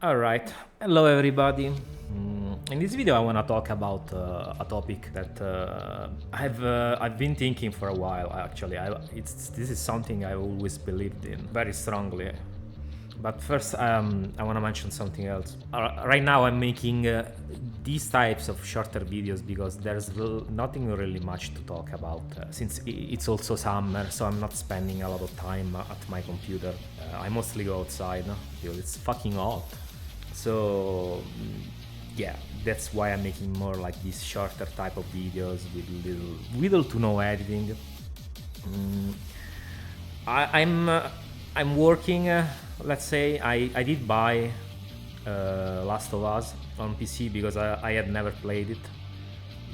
Alright, hello everybody. In this video I want to talk about a topic that I've been thinking for a while actually. This is something I always believed in very strongly. But first I want to mention something else. Right now I'm making these types of shorter videos because there's nothing really much to talk about since it's also summer, so I'm not spending a lot of time at my computer. I mostly go outside because it's fucking hot. So yeah, that's why I'm making more like these shorter type of videos with little to no editing. Mm, I'm working. Let's say I did buy Last of Us on PC because I had never played it.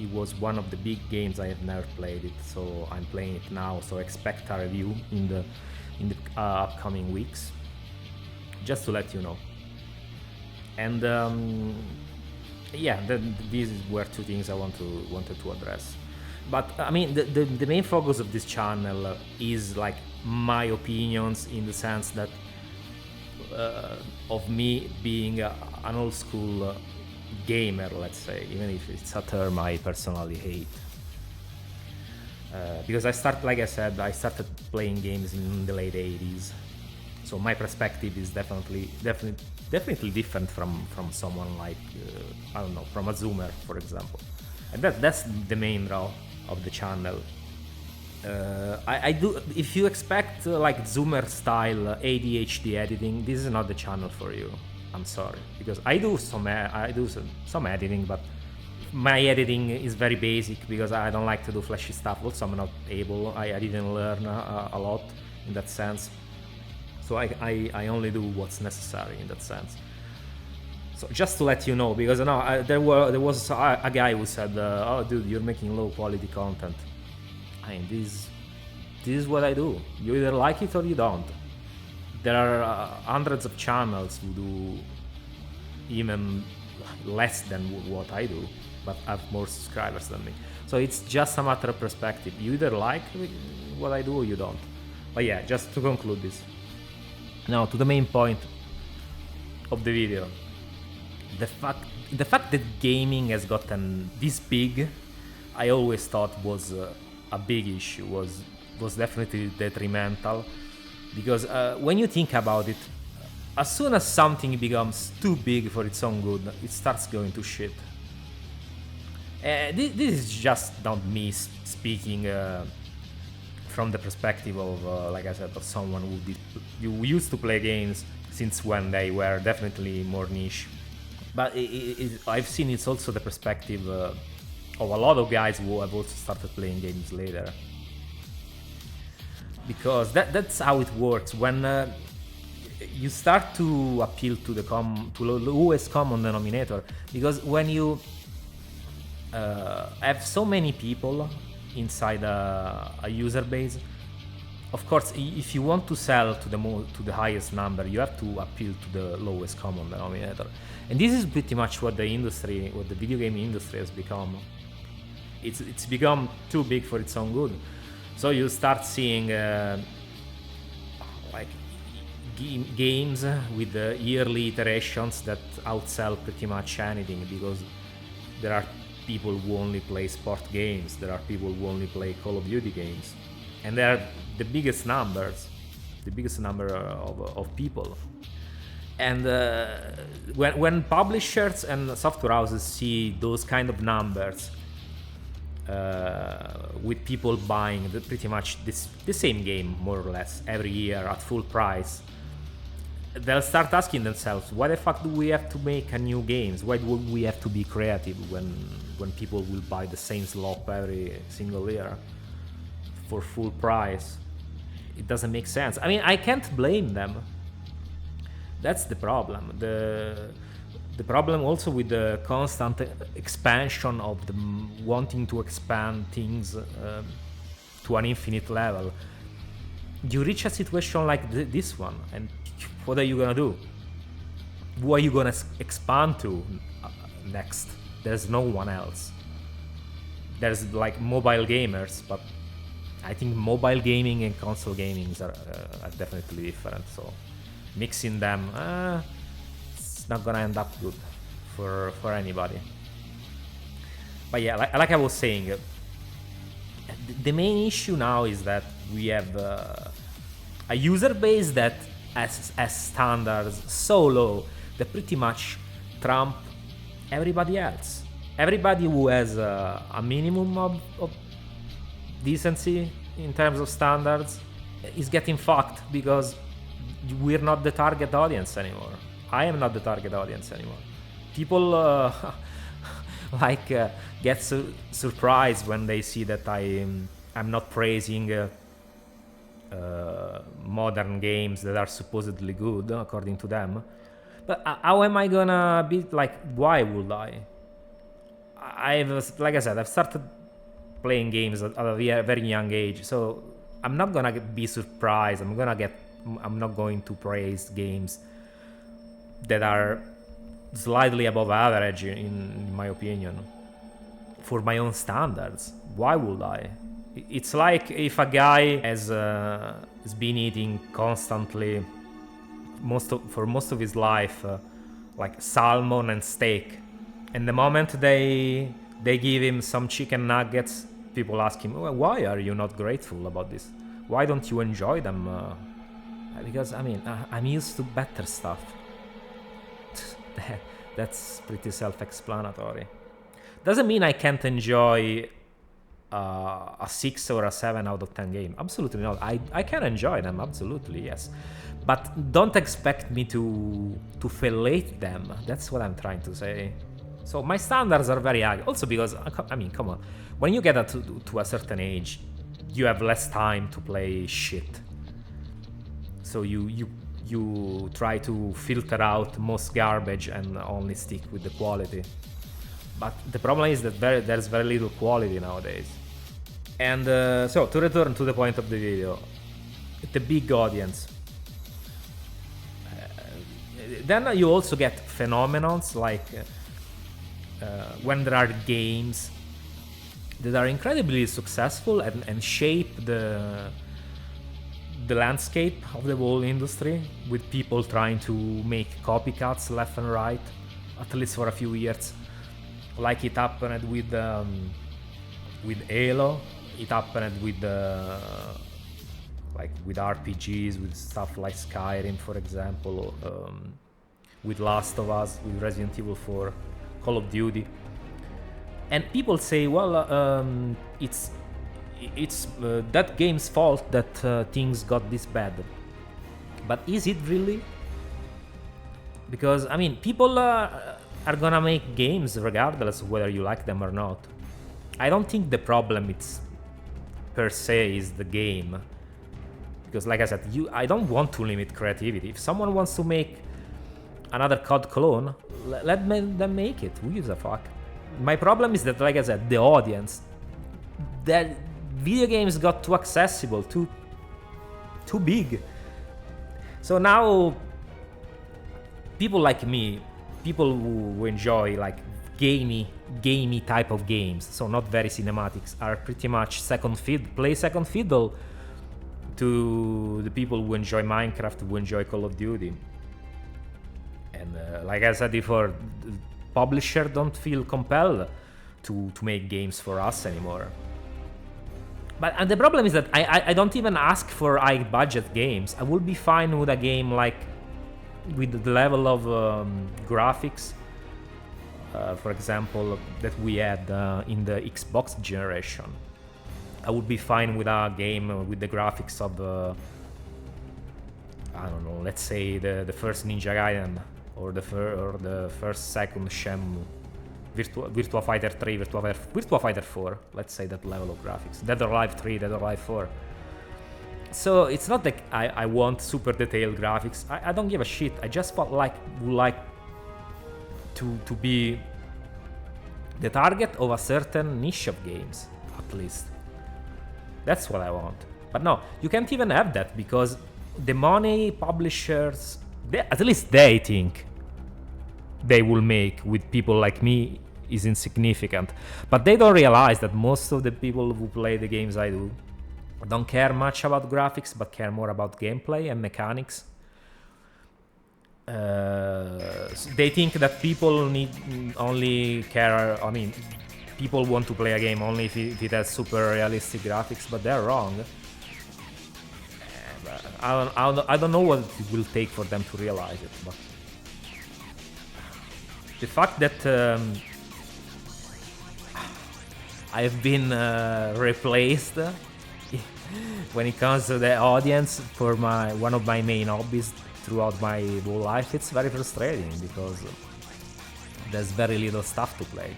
It was one of the big games I had never played it, so I'm playing it now. So expect a review in the upcoming weeks. Just to let you know. And yeah, these were two things I wanted to address. But I mean, the main focus of this channel is like my opinions in the sense that of me being an old school gamer, let's say, even if it's a term I personally hate. Because like I said, I started playing games in the late 80s, so my perspective is definitely different from someone like I don't know, from a Zoomer, for example. And that's the main draw of the channel. I do. If you expect like Zoomer style ADHD editing, this is not the channel for you. I'm sorry, because I do some editing, but my editing is very basic because I don't like to do flashy stuff. Also, I'm not able. I didn't learn a lot in that sense. So I only do what's necessary in that sense. So just to let you know, because there was a guy who said, "Oh, dude, you're making low quality content." I mean, this is what I do. You either like it or you don't. There are hundreds of channels who do even less than what I do, but have more subscribers than me. So it's just a matter of perspective. You either like what I do or you don't. But yeah, just to conclude this. Now to the main point of the video. The fact that gaming has gotten this big, I always thought was a big issue. Was definitely detrimental, because when you think about it, as soon as something becomes too big for its own good, it starts going to shit. This is just not me speaking from the perspective of, like I said, of someone who used to play games since when they were definitely more niche. But I've seen it's also the perspective of a lot of guys who have also started playing games later. Because that's how it works. When you start to appeal to the lowest common denominator, because when you have so many people inside a user base, of course, if you want to sell to the highest number, you have to appeal to the lowest common denominator, and this is pretty much what the video game industry has become. It's become too big for its own good, so you start seeing like games with yearly iterations that outsell pretty much anything, because there are people who only play sport games, there are people who only play Call of Duty games, and they are the biggest number of people. And when publishers and software houses see those kind of numbers, with people buying pretty much the same game more or less every year at full price, they'll start asking themselves, why the fuck do we have to make a new games? Why do we have to be creative when people will buy the same slop every single year for full price? It doesn't make sense. I mean, I can't blame them. That's the problem. The problem also with the constant expansion of them wanting to expand things to an infinite level. You reach a situation like this one, and what are you gonna do? Who are you gonna expand to next? There's no one else. There's like mobile gamers, but I think mobile gaming and console gaming are definitely different. So mixing them, it's not gonna end up good for anybody. But yeah, like I was saying, the main issue now is that we have a user base that has standards so low that pretty much trump everybody else. Everybody who has a minimum of decency in terms of standards is getting fucked because we're not the target audience anymore. I am not the target audience anymore. People get surprised when they see that I'm not praising modern games that are supposedly good according to them. But how am I gonna be like? Why would I? Like I said, I've started playing games at a very young age, so I'm not gonna be surprised. I'm not going to praise games that are slightly above average, in my opinion, for my own standards. Why would I? It's like if a guy has been eating constantly for most of his life, like salmon and steak, and the moment they give him some chicken nuggets, people ask him, well, why are you not grateful about this? Why don't you enjoy them? Because I mean, I'm used to better stuff. That's pretty self-explanatory. Doesn't mean I can't enjoy a 6 or a 7 out of 10 game. Absolutely not. I can enjoy them, absolutely, yes. But don't expect me to fillet them. That's what I'm trying to say. So my standards are very high. Also because, I mean, come on. When you get to a certain age, you have less time to play shit. So you try to filter out most garbage and only stick with the quality. But the problem is that there's very little quality nowadays. And so to return to the point of the video, the big audience. Then you also get phenomenons like when there are games that are incredibly successful and shape the landscape of the whole industry, with people trying to make copycats left and right, at least for a few years. Like it happened with Halo, it happened with with RPGs, with stuff like Skyrim, for example, with Last of Us, with Resident Evil 4, Call of Duty. And people say, well, it's that game's fault that things got this bad. But is it really? Because, I mean, people are gonna make games regardless of whether you like them or not. I don't think the problem per se is the game. Because like I said, I don't want to limit creativity. If someone wants to make another COD clone, let them make it. Who gives a fuck? My problem is that, like I said, the audience, that video games got too accessible, too big. So now people like me, people who enjoy like gamey type of games, so not very cinematics, are pretty much second fiddle to the people who enjoy Minecraft, who enjoy Call of Duty. And like I said before, publishers don't feel compelled to make games for us anymore. But the problem is that I don't even ask for high budget games. I would be fine with a game like with the level of graphics, for example, that we had in the Xbox generation. I would be fine with a game with the graphics of I don't know, let's say the first Ninja Gaiden or the second Shenmue, Virtua Fighter 3, Virtua Fighter 4, let's say that level of graphics, Dead or Alive 3, Dead or Alive 4. So it's not like I want super detailed graphics. I don't give a shit. I just would like to be the target of a certain niche of games, at least. That's what I want. But no, you can't even have that because the money publishers, at least they think they will make with people like me is insignificant. But they don't realize that most of the people who play the games I do don't care much about graphics, but care more about gameplay and mechanics. They think that people need only care. I mean, people want to play a game only if it has super realistic graphics, but they're wrong. I don't know what it will take for them to realize it, but the fact that I've been replaced when it comes to the audience for one of my main hobbies throughout my whole life, it's very frustrating because there's very little stuff to play.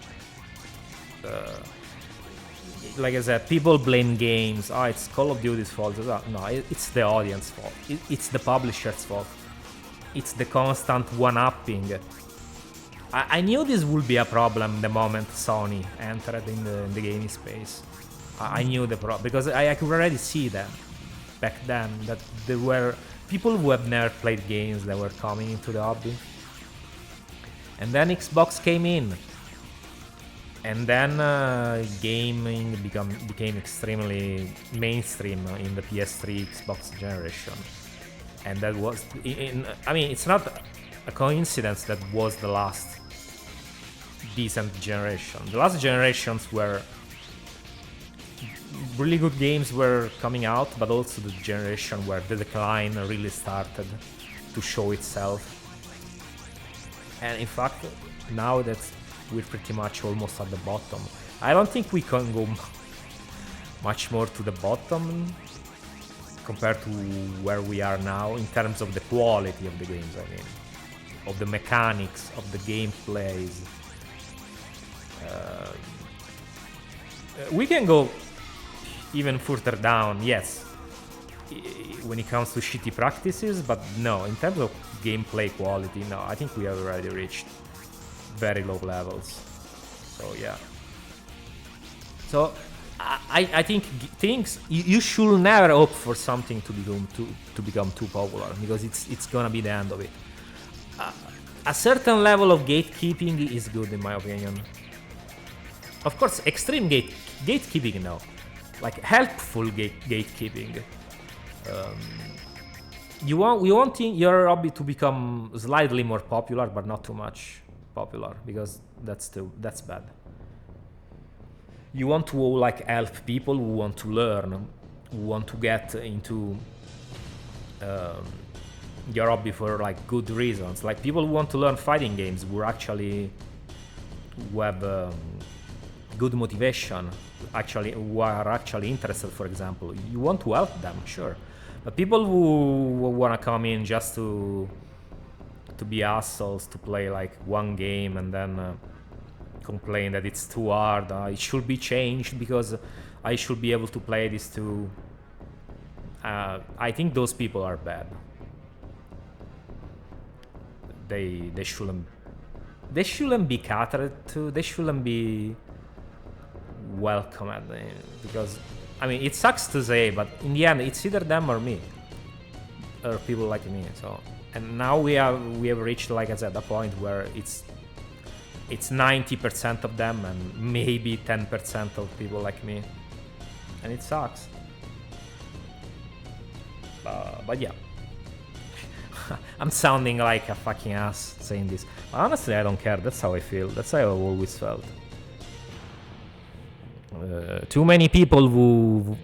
Like I said, people blame games. Oh, it's Call of Duty's fault. No, it's the audience fault. It's the publisher's fault. It's the constant one-upping. I knew this would be a problem the moment Sony entered in the gaming space. I knew the problem because I could already see them back then that there were people who have never played games that were coming into the hobby. And then Xbox came in. And then gaming became extremely mainstream in the PS3 Xbox generation. And that was, I mean, it's not a coincidence that was the last decent generation. The last generations were really good games were coming out, but also the generation where the decline really started to show itself. And in fact, now that we're pretty much almost at the bottom, I don't think we can go much more to the bottom compared to where we are now in terms of the quality of the games, I mean, of the mechanics, of the gameplays. We can go even further down, yes, when it comes to shitty practices, but no, in terms of gameplay quality, no, I think we have already reached very low levels. So yeah. So I think things you should never hope for something to become too popular, because it's gonna be the end of it. A certain level of gatekeeping is good in my opinion. Of course, extreme gatekeeping, no, like helpful gatekeeping. We want your hobby to become slightly more popular, but not too much popular, because that's bad. You want to like help people who want to learn, who want to get into your hobby for like good reasons, like people who want to learn fighting games, who have good motivation, who are actually interested, for example. You want to help them, sure, but people who want to come in just to be assholes, to play like one game and then complain that it's too hard, it should be changed because I should be able to play this too. I think those people are bad. They shouldn't be catered to. They shouldn't be welcome at because I mean, it sucks to say, but in the end it's either them or me, or people like me. So, and now we have reached, like I said, a point where it's 90% of them and maybe 10% of people like me, and it sucks. But yeah. I'm sounding like a fucking ass saying this. Honestly, I don't care. That's how I feel. That's how I've always felt. Too many people who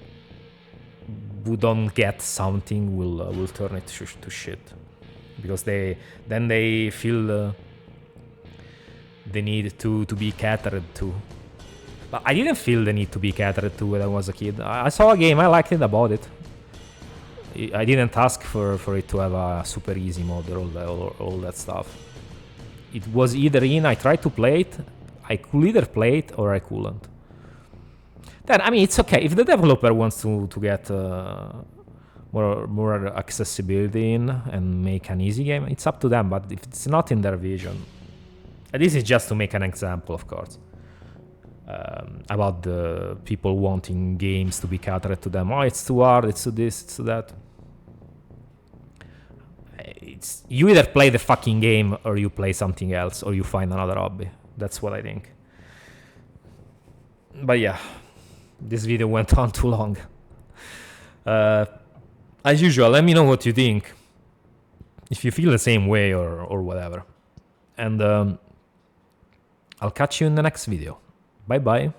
don't get something will turn it to shit, because they feel the need to be catered to. But I didn't feel the need to be catered to when I was a kid. I saw a game, I liked it about it. I didn't ask for it to have a super easy mode or all that stuff. It was either in, I tried to play it, I could either play it or I couldn't. Then, I mean, it's okay. If the developer wants to get more accessibility in and make an easy game, it's up to them, but if it's not in their vision. And this is just to make an example, of course. About the people wanting games to be catered to them. Oh, it's too hard, it's too this, it's too that. You either play the fucking game or you play something else or you find another hobby. That's what I think. But yeah, this video went on too long. As usual, let me know what you think. if you feel the same way or whatever. And I'll catch you in the next video. Bye bye.